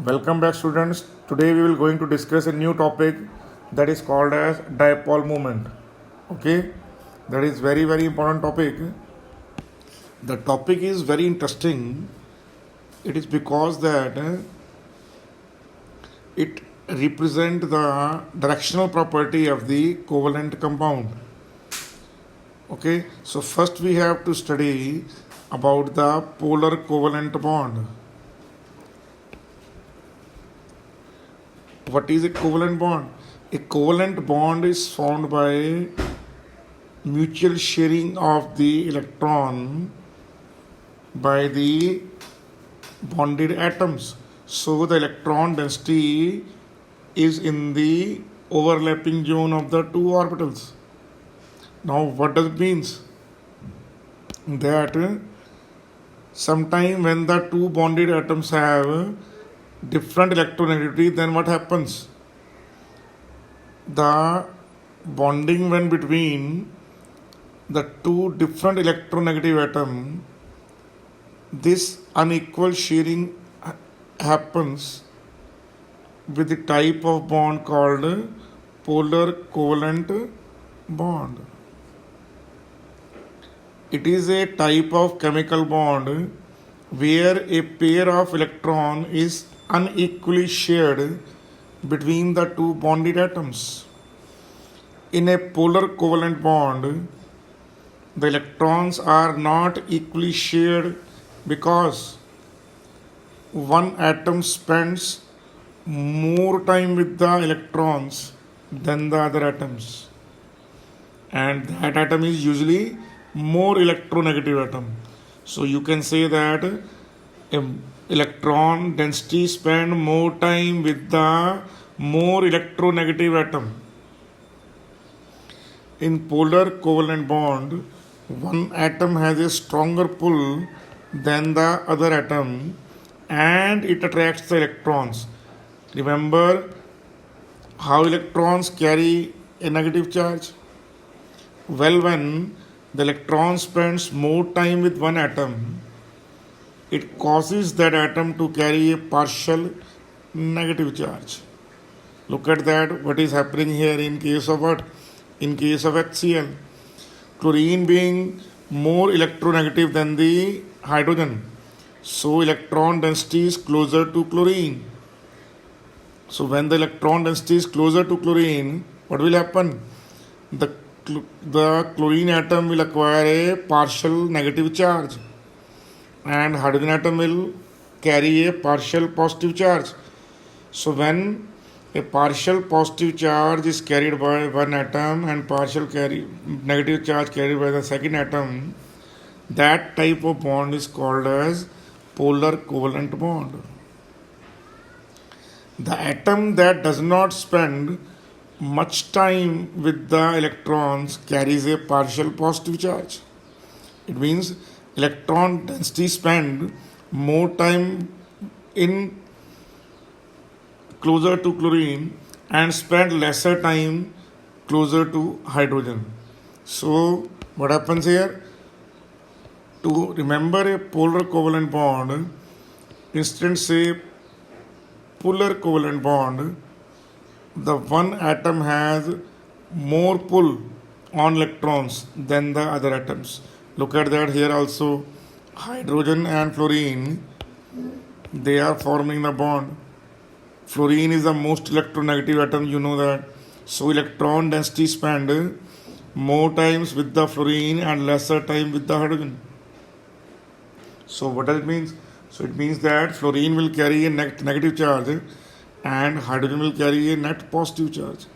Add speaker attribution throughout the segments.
Speaker 1: Welcome back students. Today we will going to discuss a new topic that is called as dipole moment. Okay, that is very important topic. The topic is very interesting. It is because that it represent the directional property of the covalent compound. Okay, so first we have to study about the polar covalent bond. What is a covalent bond? A covalent bond is formed by mutual sharing of the electron by the bonded atoms. So the electron density is in the overlapping zone of the two orbitals. Now what does it means? That sometime when the two bonded atoms have different electronegativity, then what happens? The bonding when between the two different electronegative atoms, this unequal sharing happens with the type of bond called polar covalent bond. It is a type of chemical bond where a pair of electron is unequally shared between the two bonded atoms. In a polar covalent bond, the electrons are not equally shared because one atom spends more time with the electrons than the other atoms, and that atom is usually more electronegative atom. So you can say that electron density spend more time with the more electronegative atom. In polar covalent bond, one atom has a stronger pull than the other atom and it attracts the electrons. Remember how electrons carry a negative charge? Well, when the electron spends more time with one atom, it causes that atom to carry a partial negative charge. Look at that, what is happening here in case of what? In case of HCl. Chlorine being more electronegative than the hydrogen. So electron density is closer to chlorine. So when the electron density is closer to chlorine, what will happen? The chlorine atom will acquire a partial negative charge and hydrogen atom will carry a partial positive charge. So when a partial positive charge is carried by one atom and partial negative charge carried by the second atom, that type of bond is called as polar covalent bond. The atom that does not spend much time with the electrons carries a partial positive charge. It means electron density spend more time in closer to chlorine and spend lesser time closer to hydrogen. So what happens here? To remember a polar covalent bond, instead say polar covalent bond, the one atom has more pull on electrons than the other atoms. Look at that here also. Hydrogen and fluorine, they are forming the bond. Fluorine is the most electronegative atom, you know that. So electron density spend more times with the fluorine and lesser time with the hydrogen. So what does it mean? So it means that fluorine will carry a negative charge and hydrogen will carry a net positive charge.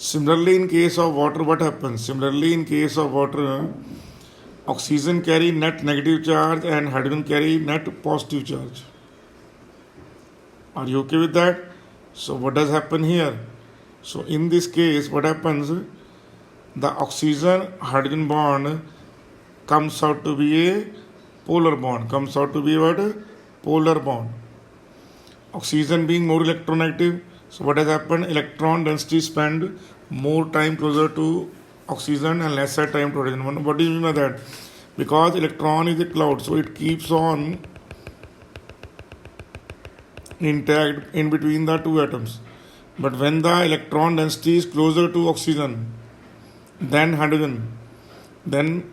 Speaker 1: Similarly, in case of water, what happens? Similarly, in case of water, oxygen carry net negative charge and hydrogen carry net positive charge. Are you okay with that? So what does happen here? So in this case, what happens? The oxygen hydrogen bond comes out to be a polar bond. Comes out to be what? Polar bond. Oxygen being more electronegative. So what has happened? Electron density spend more time closer to oxygen and lesser time to hydrogen. What do you mean by that? Because electron is a cloud, so it keeps on intact in between the two atoms. But when the electron density is closer to oxygen than hydrogen, then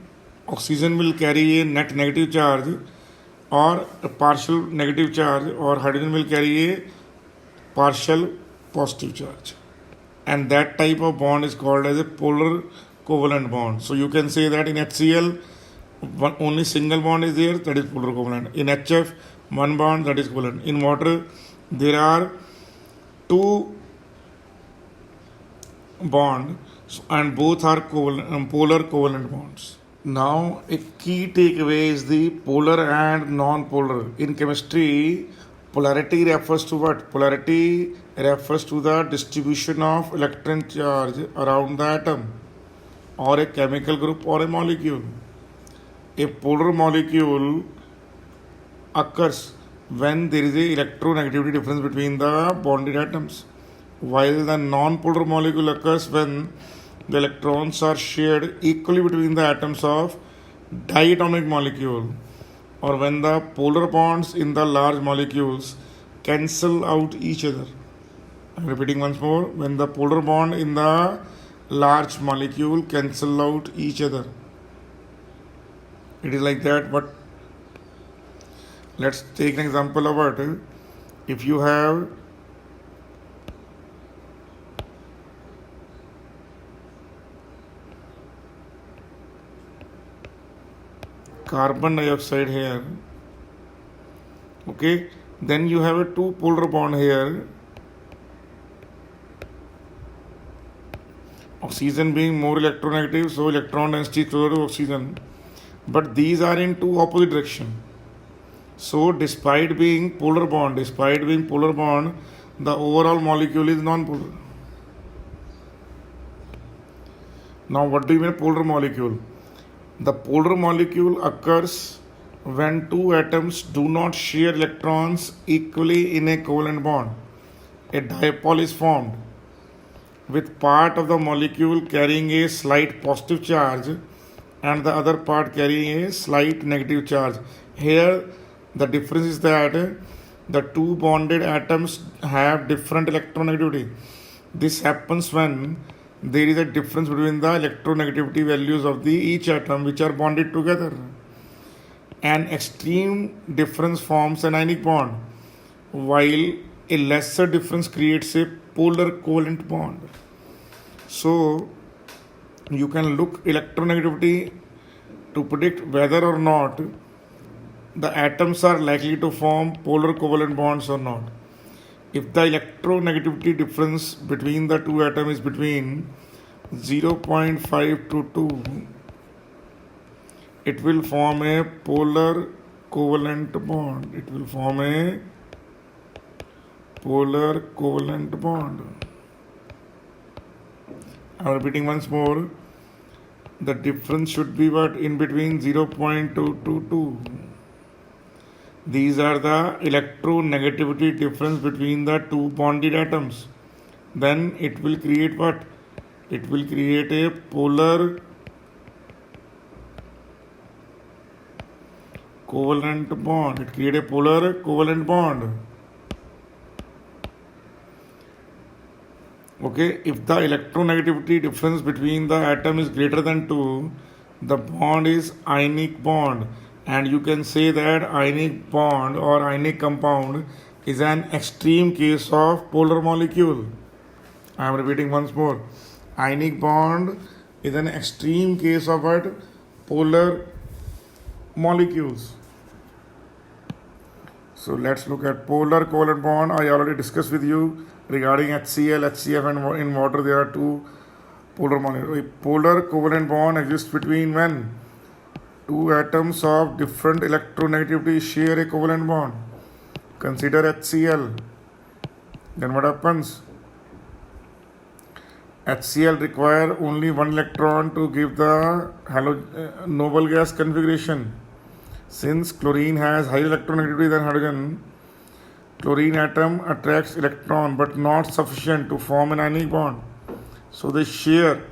Speaker 1: oxygen will carry a net negative charge or a partial negative charge, or hydrogen will carry a partial positive charge. And that type of bond is called as a polar covalent bond. So you can say that in HCl, only single bond is there, that is polar covalent. In HF, one bond, that is covalent. In water, there are two bond and both are polar covalent bonds. Now a key takeaway is the polar and non-polar. In chemistry, polarity refers to what? Polarity refers to the distribution of electron charge around the atom or a chemical group or a molecule. A polar molecule occurs when there is a electronegativity difference between the bonded atoms, while the non-polar molecule occurs when the electrons are shared equally between the atoms of diatomic molecule, or when the polar bonds in the large molecules cancel out each other. I'm repeating once more, when the polar bond in the large molecule cancel out each other. It is like that, but let's take an example of it. If you have carbon dioxide here, okay, then you have a two polar bond here, oxygen being more electronegative, so electron density is closer to oxygen, but these are in two opposite direction. So despite being polar bond, the overall molecule is non-polar. Now what do you mean polar molecule? The polar molecule occurs when two atoms do not share electrons equally in a covalent bond. A dipole is formed with part of the molecule carrying a slight positive charge and the other part carrying a slight negative charge. Here the difference is that the two bonded atoms have different electronegativity. This happens when there is a difference between the electronegativity values of the each atom which are bonded together. An extreme difference forms an ionic bond, while a lesser difference creates a polar covalent bond. So you can look electronegativity to predict whether or not the atoms are likely to form polar covalent bonds or not. If the electronegativity difference between the two atoms is between 0.5 to 2, it will form a polar covalent bond. It will form a polar covalent bond. I am repeating once more. The difference should be what? In between 0.2 to 2. These are the electronegativity difference between the two bonded atoms. Then it will create what? It will create a polar covalent bond. It creates a polar covalent bond. Okay, if the electronegativity difference between the atom is greater than 2, the bond is ionic bond. And you can say that ionic bond or ionic compound is an extreme case of polar molecule. I am repeating once more. Ionic bond is an extreme case of what? Polar molecules. So let's look at polar covalent bond. I already discussed with you regarding HCl, HCF, and in water there are two polar molecules. A polar covalent bond exists between when two atoms of different electronegativity share a covalent bond. Consider HCl. Then what happens? HCl require only one electron to give the noble gas configuration. Since chlorine has higher electronegativity than hydrogen, chlorine atom attracts electron but not sufficient to form an ionic bond. So they share,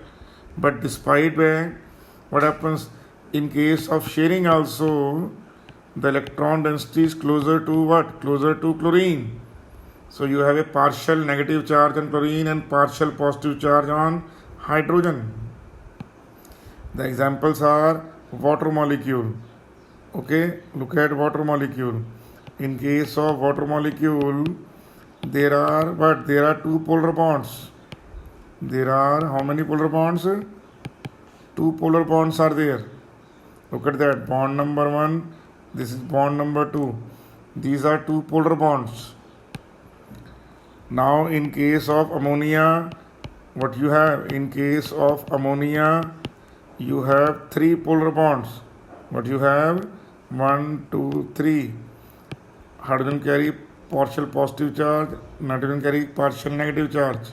Speaker 1: but despite that, what happens? In case of sharing also, the electron density is closer to what? Closer to chlorine. So you have a partial negative charge on chlorine and partial positive charge on hydrogen. The examples are water molecule. Okay, look at water molecule. In case of water molecule, there are two polar bonds. There are how many polar bonds? Two polar bonds are there. Look at that, bond number 1, this is bond number 2. These are two polar bonds. Now in case of ammonia, what you have? In case of ammonia, you have three polar bonds. What you have? 1, 2, 3. Hydrogen carry partial positive charge, nitrogen carry partial negative charge.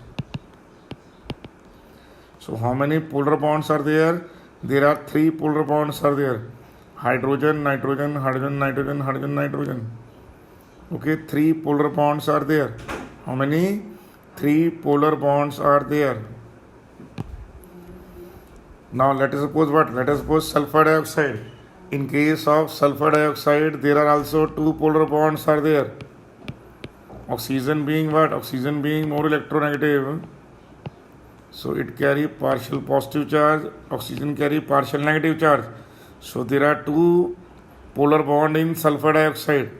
Speaker 1: So how many polar bonds are there? There are three polar bonds are there. Hydrogen, nitrogen, hydrogen, nitrogen, hydrogen, nitrogen. Okay, three polar bonds are there. How many? Three polar bonds are there. Now let us suppose what? Let us suppose sulfur dioxide. In case of sulfur dioxide, there are also two polar bonds are there. Oxygen being what? Oxygen being more electronegative. So it carry partial positive charge. Oxygen carry partial negative charge. So there are two polar bond in sulfur dioxide.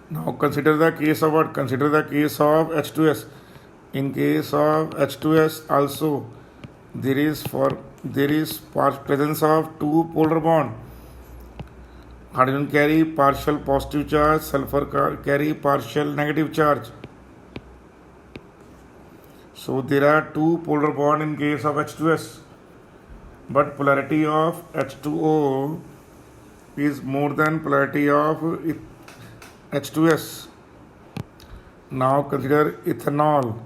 Speaker 1: Now consider the case of what? Consider the case of H2S. In case of H2S also there is presence of two polar bond. Hydrogen carry partial positive charge, sulfur carry partial negative charge. So there are two polar bond in case of H2S, but polarity of H2O is more than polarity of H2S. Now consider ethanol.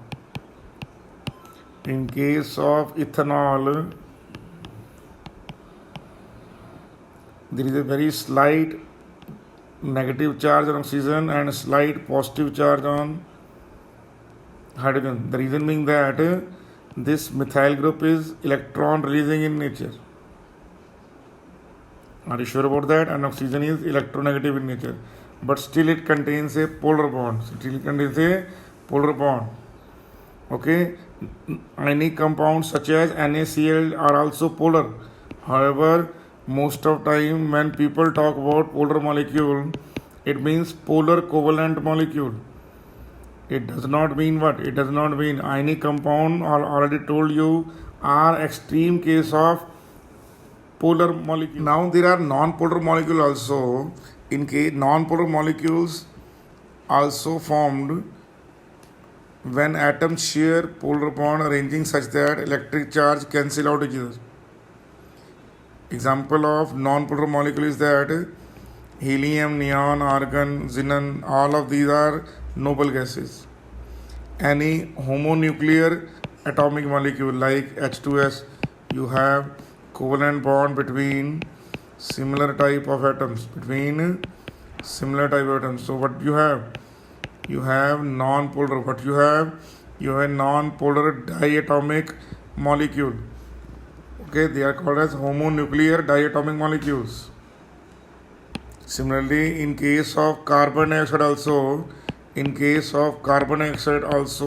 Speaker 1: In case of ethanol, there is a very slight negative charge on oxygen and slight positive charge on hydrogen. The reason being that this methyl group is electron releasing in nature. Are you sure about that? And oxygen is electronegative in nature, but still it contains a polar bond. Okay, ionic compounds such as NaCl are also polar. However, most of time when people talk about polar molecule, it means polar covalent molecule. It does not mean what? It does not mean ionic compound, or already told you, are extreme case of polar molecule. Now there are non-polar molecule also. In case non-polar molecules also formed when atoms share polar bond arranging such that electric charge cancel out each other. Example of non-polar molecule is that helium, neon, argon, xenon, all of these are noble gases. Any homonuclear atomic molecule like H2S, you have covalent bond between similar type of atoms. So what you have? You have non-polar. What you have? You have non-polar diatomic molecule. Okay, they are called as homonuclear diatomic molecules. Similarly, in case of carbon dioxide also,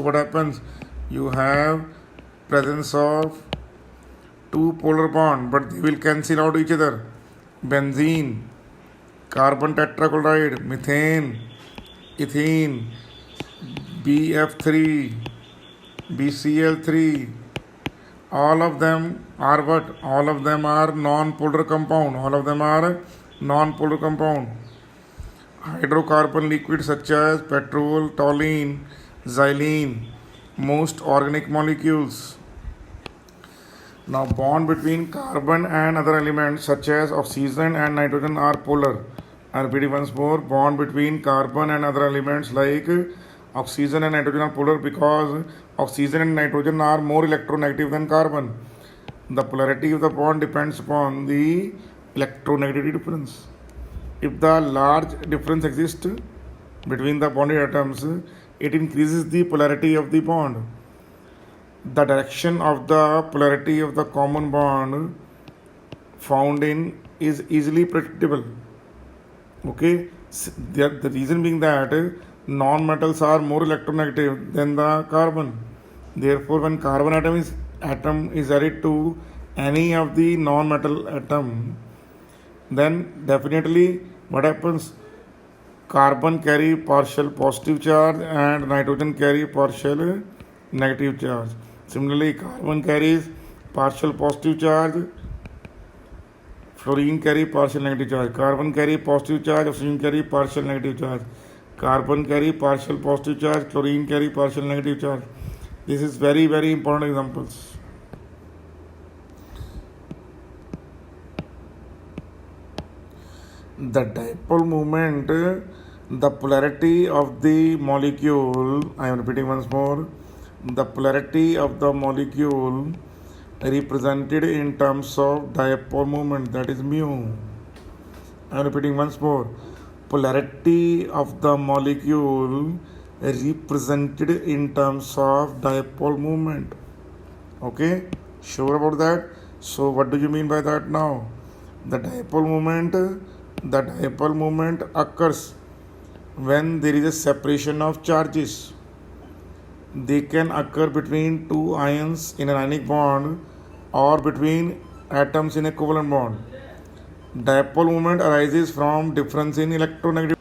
Speaker 1: what happens? You have presence of two polar bond, but they will cancel out each other. Benzene, carbon tetrachloride, methane, ethene, BF3, BCl3, all of them are what? All of them are non-polar compound. Hydrocarbon liquids such as petrol, toluene, xylene, most organic molecules. Now bond between carbon and other elements such as oxygen and nitrogen are polar. I repeat once more, bond between carbon and other elements like oxygen and nitrogen are polar because oxygen and nitrogen are more electronegative than carbon. The polarity of the bond depends upon the electronegativity difference. If the large difference exists between the bonded atoms, it increases the polarity of the bond. The direction of the polarity of the common bond found in is easily predictable. Okay, The reason being that non-metals are more electronegative than the carbon. Therefore, when carbon atom is added to any of the non-metal atom, then definitely what happens? Carbon carry partial positive charge and nitrogen carry partial negative charge. Similarly, carbon carries partial positive charge, fluorine carry partial negative charge, carbon carry positive charge, oxygen carry partial negative charge, carbon carry partial positive charge, chlorine carry partial negative charge. This is very, very important examples. The dipole moment, the polarity of the molecule, I am repeating once more, the polarity of the molecule represented in terms of dipole moment, that is mu. I am repeating once more, polarity of the molecule represented in terms of dipole moment. Okay, sure about that? So what do you mean by that now? The dipole moment occurs when there is a separation of charges. They can occur between two ions in an ionic bond or between atoms in a covalent bond. Dipole moment arises from difference in electronegativity.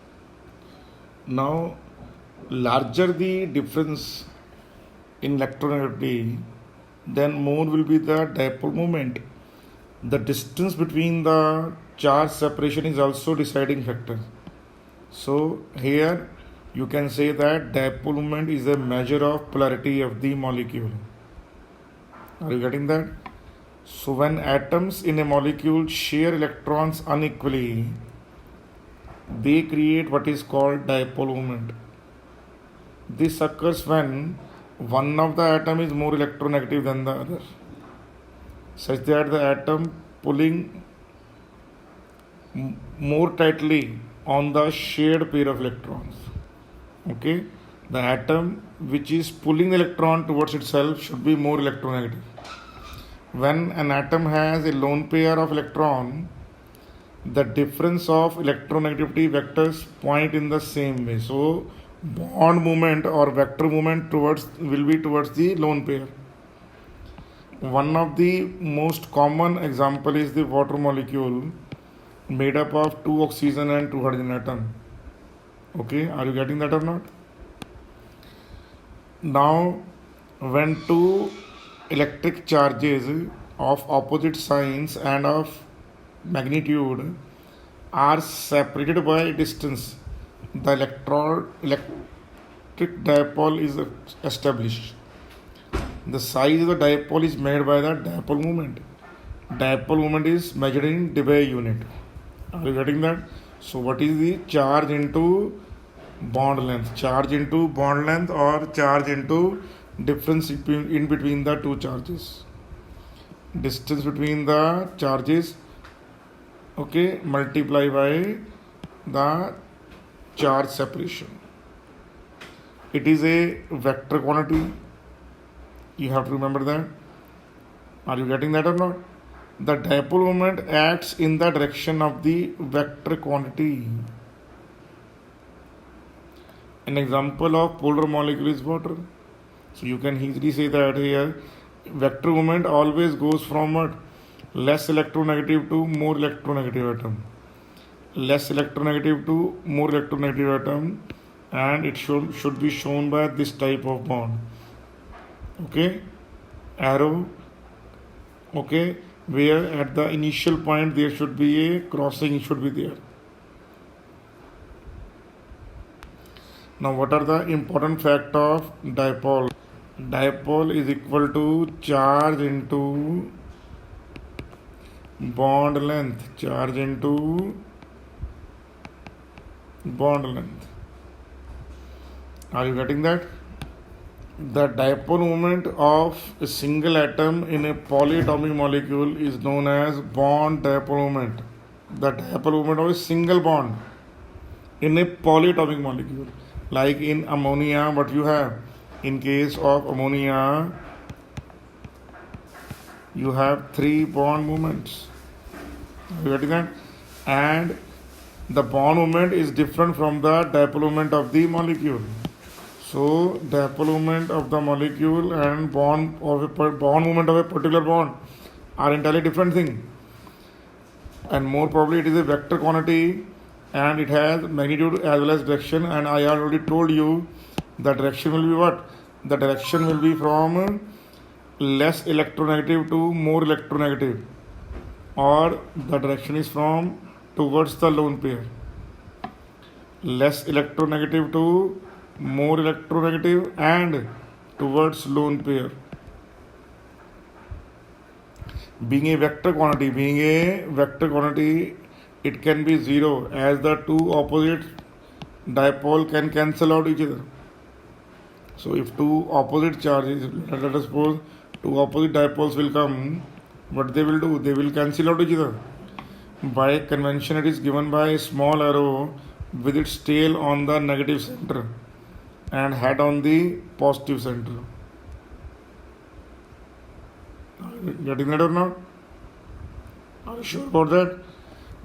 Speaker 1: Now, larger the difference in electronegativity, then more will be the dipole moment. The distance between the charge separation is also deciding factor. So here you can say that dipole moment is a measure of polarity of the molecule. Are you getting that? So when atoms in a molecule share electrons unequally, they create what is called dipole moment. This occurs when one of the atom is more electronegative than the other, such that the atom pulling more tightly on the shared pair of electrons. Okay, the atom which is pulling the electron towards itself should be more electronegative. When an atom has a lone pair of electron, the difference of electronegativity vectors point in the same way. So bond movement or vector movement will be towards the lone pair. One of the most common example is the water molecule made up of 2 oxygen and 2 hydrogen atom. Okay, are you getting that or not? Now, when two electric charges of opposite signs and of magnitude are separated by distance, the electric dipole is established. The size of the dipole is made by the dipole moment. Dipole moment is measured in Debye unit. Are you getting that? So what is the charge into bond length? Charge into bond length or charge into difference in between the two charges. Distance between the charges, okay, multiply by the charge separation. It is a vector quantity. You have to remember that. Are you getting that or not? The dipole moment acts in the direction of the vector quantity. An example of polar molecule is water. So you can easily say that here vector moment always goes from what? Less electronegative to more electronegative atom. Less electronegative to more electronegative atom, and it should be shown by this type of bond. Okay, arrow. Okay, where at the initial point there should be a crossing, should be there. Now what are the important facts of dipole? Dipole is equal to charge into bond length. Charge into bond length. Are you getting that? The dipole moment of a single atom in a polyatomic molecule is known as bond dipole moment. The dipole moment of a single bond in a polyatomic molecule. Like in ammonia, what you have? In case of ammonia, you have 3 bond moments. Are you getting that? And the bond moment is different from the dipole moment of the molecule. So dipole moment of the molecule and bond moment of a particular bond are entirely different thing. And more probably it is a vector quantity and it has magnitude as well as direction, and I already told you the direction will be what? The direction will be from less electronegative to more electronegative, or the direction is from towards the lone pair. Less electronegative to more electronegative and towards lone pair. Being a vector quantity, it can be zero as the two opposite dipole can cancel out each other. So if two opposite charges, let us suppose two opposite dipoles will come, what they will do? They will cancel out each other. By convention, it is given by a small arrow with its tail on the negative center and head on the positive center. Getting that or not? Are you sure about that?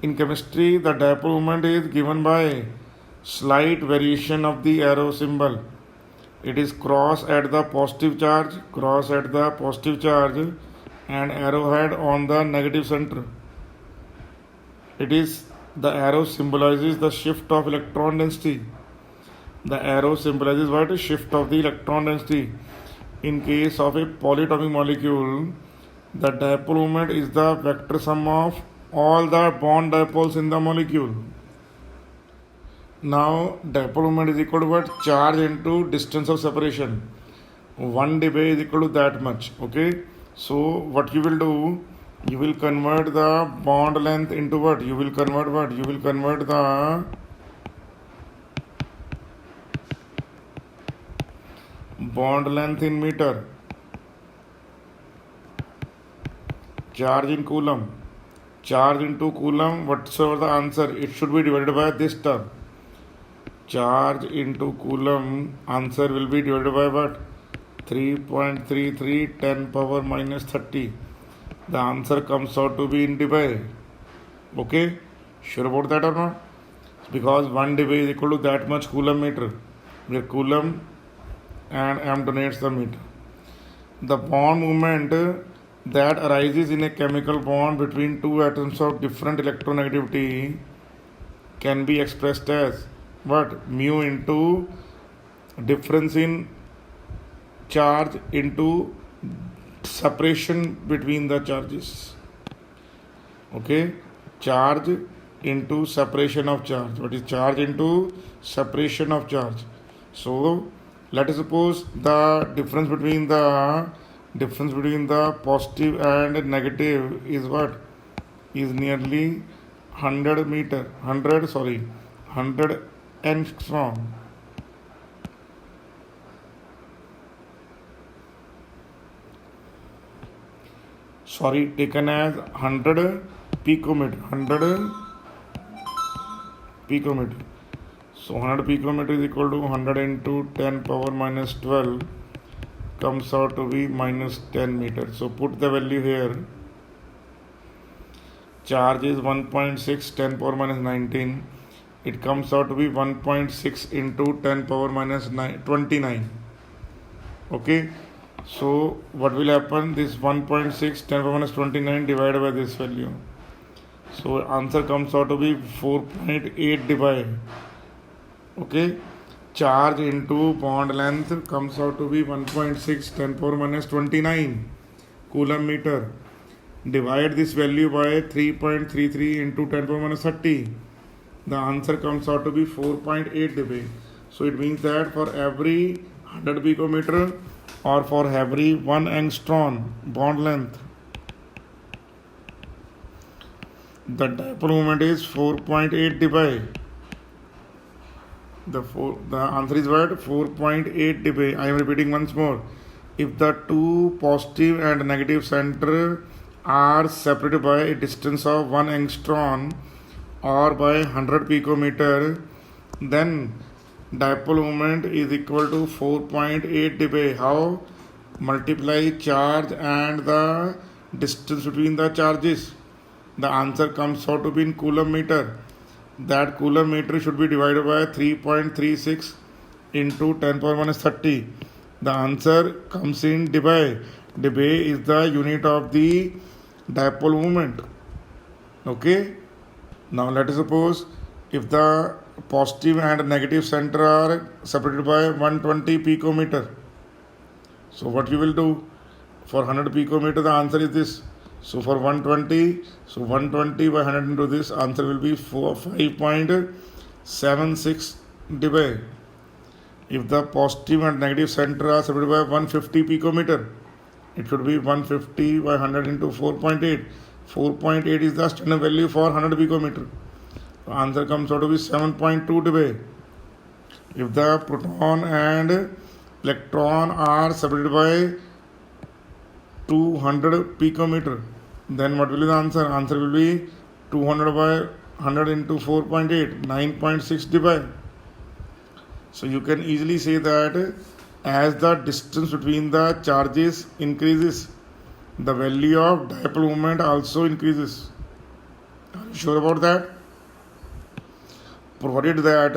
Speaker 1: In chemistry, the dipole moment is given by slight variation of the arrow symbol. It is cross at the positive charge, and arrowhead on the negative center. It is the arrow symbolizes the shift of electron density. The arrow symbolizes what? Shift of the electron density. In case of a polyatomic molecule, the dipole moment is the vector sum of all the bond dipoles in the molecule. Now, dipole moment is equal to what? Charge into distance of separation. 1 dB is equal to that much. Okay. So, what you will do? You will convert the bond length into what? You will convert what? You will convert the bond length in meter. Charge in coulomb. Charge into coulomb, whatsoever the answer, it should be divided by this term. Charge into coulomb, answer will be divided by what? 3.33 10 power minus 30. The answer comes out to be in dB. Okay? Sure about that or not? Because 1 dB is equal to that much coulomb meter, where coulomb and M denotes the meter. The bond moment that arises in a chemical bond between two atoms of different electronegativity can be expressed as what? Mu into difference in charge into separation between the charges. Okay? Charge into separation of charge. What is charge into separation of charge? So, let us suppose the difference between the positive and negative is what? Is nearly 100 angstrom. Taken as 100 picometer. So 100 picometer is equal to 100 into 10 power minus 12, comes out to be minus 10 meters. So put the value here. Charge is 1.6 10 power minus 19. It comes out to be 1.6 into 10 power minus 29. Okay. So what will happen? This 1.6 10 power minus 29 divided by this value. So answer comes out to be 4.8 dB. Okay. Charge into bond length comes out to be 1.6 10 power minus 29 coulomb meter. Divide this value by 3.33 into 10 power minus 30. The answer comes out to be 4.8 dB. So it means that for every 100 picometer or for every 1 angstrom bond length, the dipole moment is 4.8 dB. The answer is what? 4.8 dB. I am repeating once more. If the two positive and negative center are separated by a distance of 1 angstrom or by 100 picometer, then dipole moment is equal to 4.8 dB. How? Multiply charge and the distance between the charges. The answer comes out to be in coulomb meter. that coulometer should be divided by 3.36 into 10 power minus 30. The answer comes in debye. Debye is the unit of the dipole moment. Okay. Now let us suppose if the positive and negative center are separated by 120 picometer. So what you will do? For 100 picometer, the answer is this. So for 120, so 120 by 100 into this, answer will be 5.76 dBA. If the positive and negative center are separated by 150 picometer, it should be 150 by 100 into 4.8. 4.8 is the standard value for 100 picometer. The answer comes out to be 7.2 dBA. If the proton and electron are separated by 200 picometer, then what will be the answer? Answer will be 200 by 100 into 4.8, 9.6 dBA. So you can easily say that as the distance between the charges increases, the value of dipole moment also increases. Are you sure about that? Provided that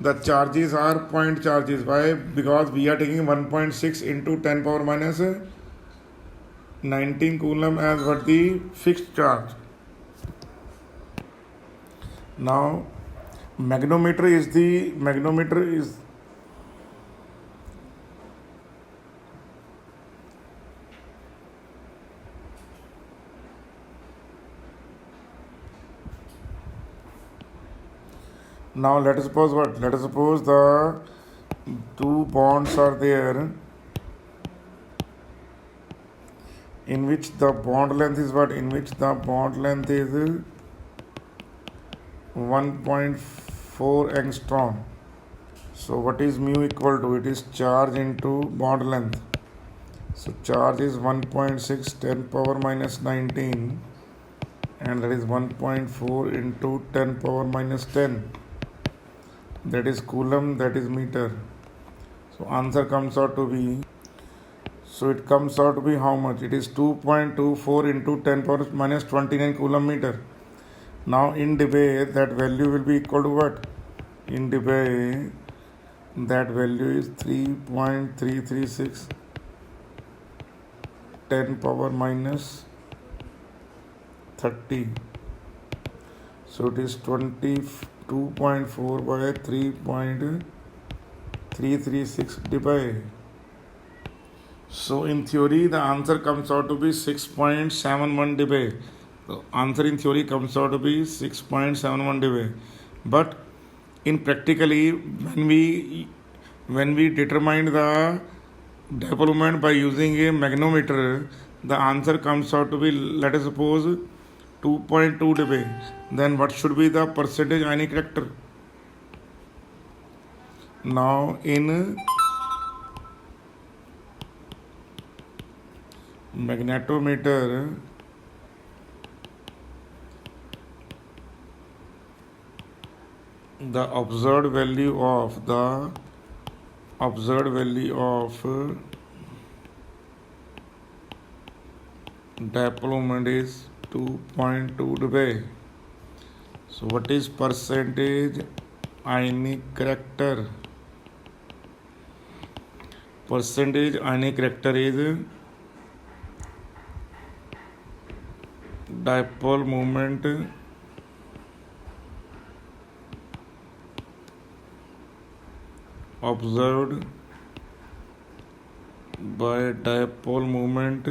Speaker 1: the charges are point charges. Why? Because we are taking 1.6 into 10 power minus 19 coulomb as what the fixed charge. Now magnetometer is now let us suppose what? Let us suppose the two bonds are there in which the bond length is what? In which the bond length is 1.4 angstrom. So what is mu equal to? It is charge into bond length. So charge is 1.6 10 power minus 19, and that is 1.4 into 10 power minus 10. That is coulomb, that is meter. So answer comes out to be, so it comes out to be how much? It is 2.24 into 10 power minus 29 coulomb meter. Now in dBA, that value will be equal to what? In dBA, that value is 3.336 10 power minus 30. So it is 22.4 by 3.336 dBA. So in theory, the answer comes out to be 6.71 dBA. The answer in theory comes out to be 6.71 dBA. But in practically, when we determine the dipole moment by using a magnetometer, the answer comes out to be, let us suppose, 2.2 dBA. Then what should be the percentage ionic character? Now in magnetometer, the observed value of dipole moment is 2.2 dBA. So what is percentage ionic character? Percentage ionic character is dipole moment observed by dipole moment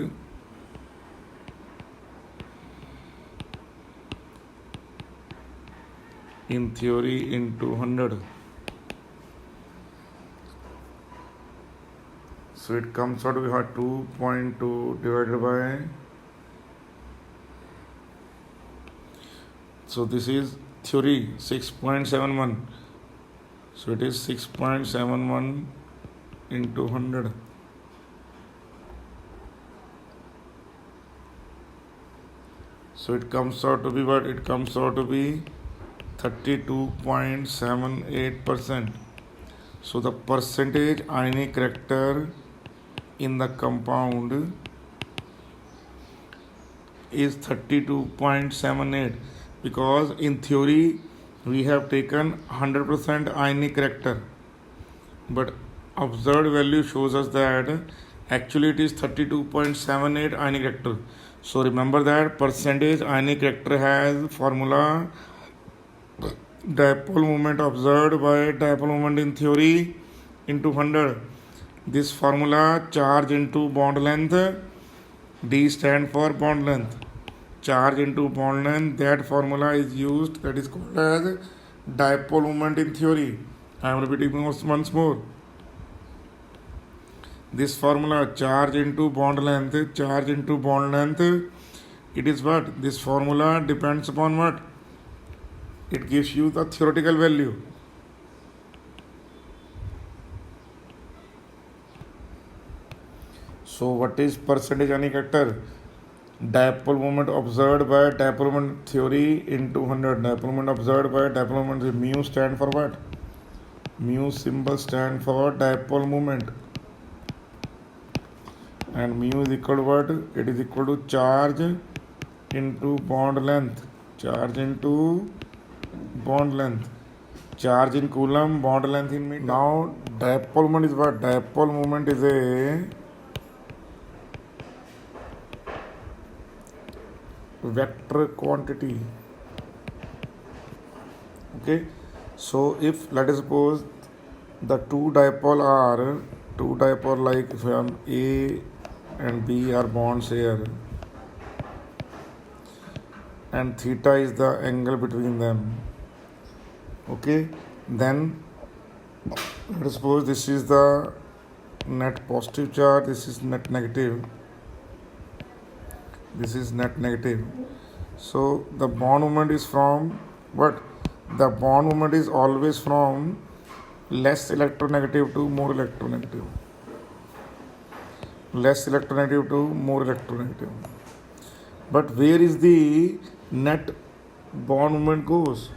Speaker 1: in theory into 100. So it comes out to be 2.2 divided by, so this is theory 6.71. So it is 6.71 into 100. So it comes out to be what? It comes out to be 32.78%. So the percentage ionic character in the compound is 32.78, because in theory we have taken 100% ionic reactor, but observed value shows us that actually it is 32.78 ionic reactor. So remember that percentage ionic reactor has formula dipole moment observed by dipole moment in theory into 100. This formula charge into bond length, D stand for bond length. Charge into bond length, that formula is used, that is called as dipole moment in theory. I am repeating once more. This formula charge into bond length, it is what? This formula depends upon what? It gives you the theoretical value. So what is percentage ionic reactor? Dipole moment observed by dipole moment theory into 100. Dipole moment observed by dipole moment. Mu stand for what? Mu symbol stand for dipole moment. And mu is equal to what? It is equal to charge into bond length. Charge into bond length. Charge in coulomb, bond length in meter. Now dipole moment is what? Dipole moment is a vector quantity. Okay, so if let us suppose the two dipole like if A and B are bonds here, and theta is the angle between them. Okay, then let us suppose this is the net positive charge, this is net negative. This is net negative. So the bond moment is from what? The bond moment is always from less electronegative to more electronegative. Less electronegative to more electronegative. But where is the net bond moment goes?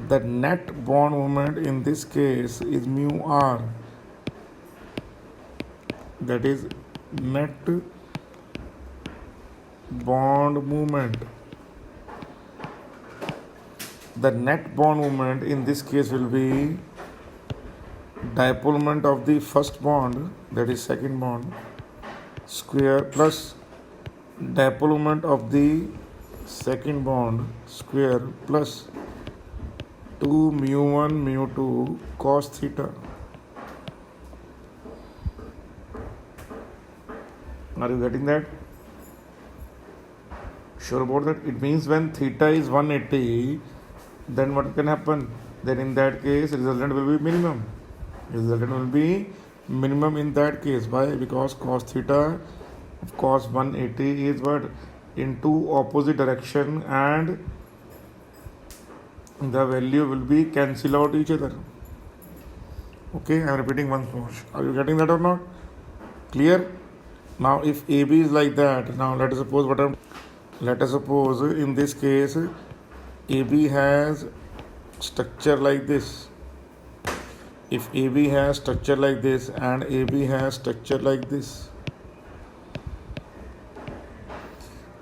Speaker 1: The net bond moment in this case is mu r. That is net bond moment. The net bond moment in this case will be dipole moment of the first bond, that is second bond, square plus dipole moment of the second bond square plus 2 mu 1 mu 2 cos theta. Are you getting that? Sure about that? It means when theta is 180, then what can happen? Then in that case, resultant will be minimum. Resultant will be minimum in that case. Why? Because cos theta of cos 180 is what? In two opposite direction, and the value will be cancel out each other. Okay, I am repeating once more. Are you getting that or not? Clear? Now if AB is like that, now let us suppose in this case AB has structure like this. If AB has structure like this and AB has structure like this,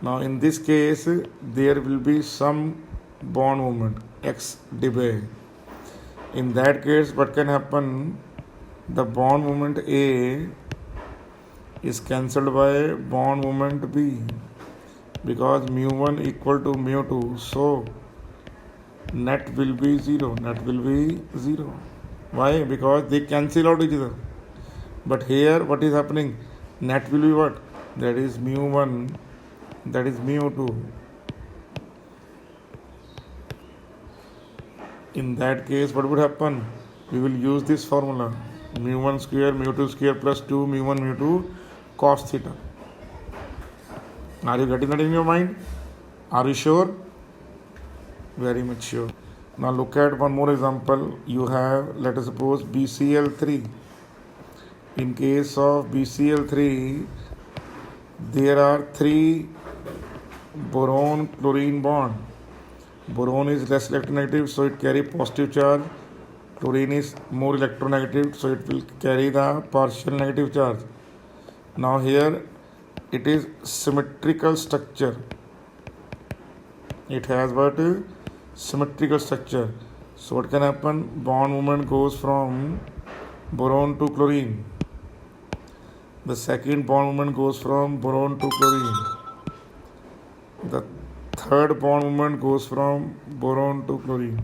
Speaker 1: now in this case there will be some bond moment X dB. In that case what can happen? The bond moment A is cancelled by bond moment B, because mu 1 equal to mu 2, so net will be 0. Why? Because they cancel out each other. But here what is happening? Net will be what? That is mu 1, that is mu 2. In that case what would happen? We will use this formula, mu 1 square mu 2 square plus 2 mu 1 mu 2 cos theta. Are you getting that in your mind? Are you sure? Very much sure. Now look at one more example. You have, let us suppose, BCl3. In case of BCl3, there are 3 boron chlorine bond. Boron is less electronegative, so it carry positive charge. Chlorine is more electronegative, so it will carry the partial negative charge. Now here it is symmetrical structure. It has what? Symmetrical structure. So what can happen? Bond movement goes from boron to chlorine. The second bond movement goes from boron to chlorine. The third bond movement goes from boron to chlorine.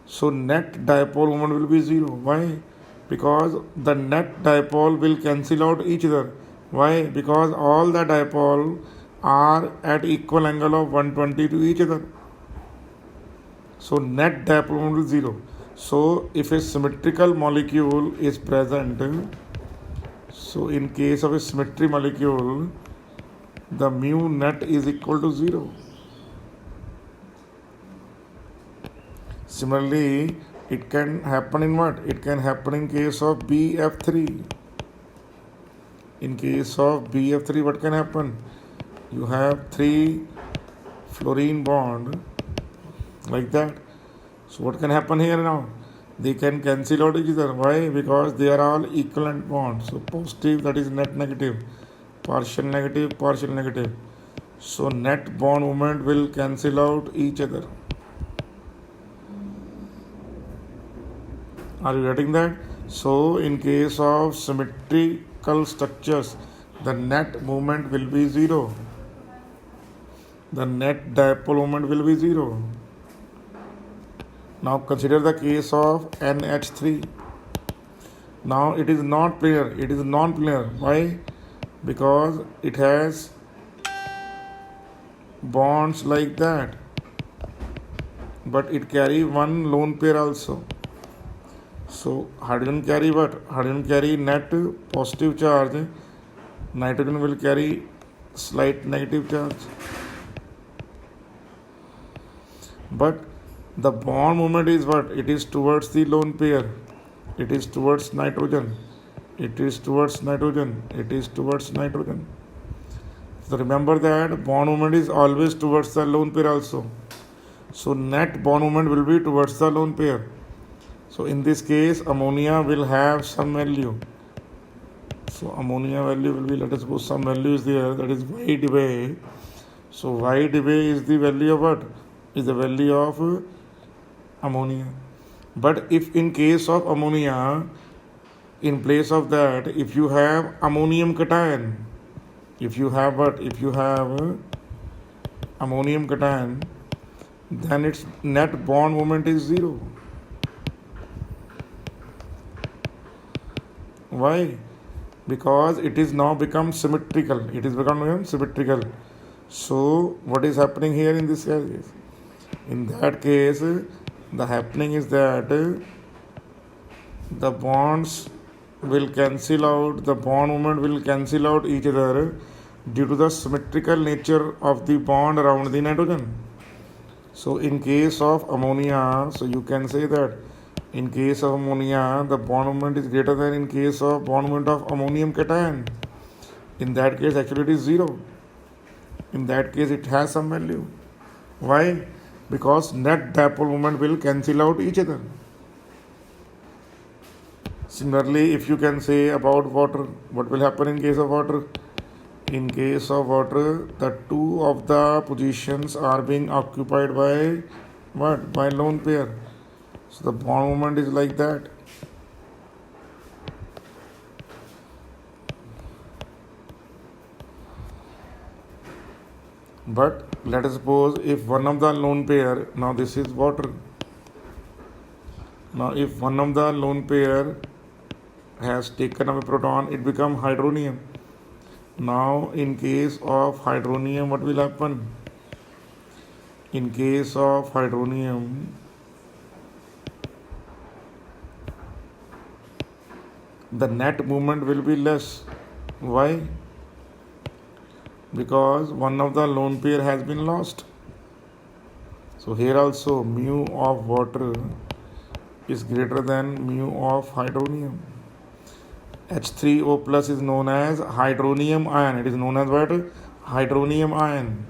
Speaker 1: So net dipole moment will be 0. Why? Because the net dipole will cancel out each other. Why? Because all the dipole are at equal angle of 120 to each other. So net dipole moment will be 0. So if a symmetrical molecule is present, so in case of a symmetry molecule, the mu net is equal to 0. Similarly, it can happen in what? It can happen in case of BF3. In case of BF3, what can happen? You have 3 fluorine bond like that. So what can happen here now? They can cancel out each other. Why? Because they are all equivalent bonds. So positive, that is net negative, partial negative, partial negative. So net bond moment will cancel out each other. Are you getting that? So in case of symmetrical structures, the net moment will be 0. The net dipole moment will be 0. Now consider the case of NH3. Now it is not planar, it is non-planar. Why? Because it has bonds like that, but it carry one lone pair also. So hydrogen carry what? Hydrogen carry net positive charge, nitrogen will carry slight negative charge. But the bond moment is what? It is towards the lone pair. It is towards nitrogen. It is towards nitrogen. It is towards nitrogen. So remember that bond moment is always towards the lone pair also. So net bond moment will be towards the lone pair. So in this case, ammonia will have some value. So ammonia value will be, let us suppose some value is there, that is Y Debye. So Y Debye is the value of what? Is the value of ammonia. But if in case of ammonia, in place of that, if you have ammonium cation, if you have what? If you have ammonium cation, then its net bond moment is 0. Why? Because it is now become symmetrical. It is become symmetrical. So what is happening here in this case? In that case, the happening is that the bonds will cancel out, the bond moment will cancel out each other due to the symmetrical nature of the bond around the nitrogen. So in case of ammonia, so you can say that in case of ammonia, the bond moment is greater than in case of bond moment of ammonium cation. In that case, actually it is 0. In that case, it has some value. Why? Because net dipole moment will cancel out each other. Similarly, if you can say about water, what will happen in case of water? In case of water, the 2 of the positions are being occupied by what? By lone pair. So the bond moment is like that. But let us suppose if one of the lone pair, now this is water. Now if one of the lone pair has taken up a proton, it becomes hydronium. Now in case of hydronium, what will happen? In case of hydronium, the net movement will be less. Why? Because one of the lone pair has been lost. So here also mu of water is greater than mu of hydronium. H3O plus is known as hydronium ion. It is known as what? Hydronium ion.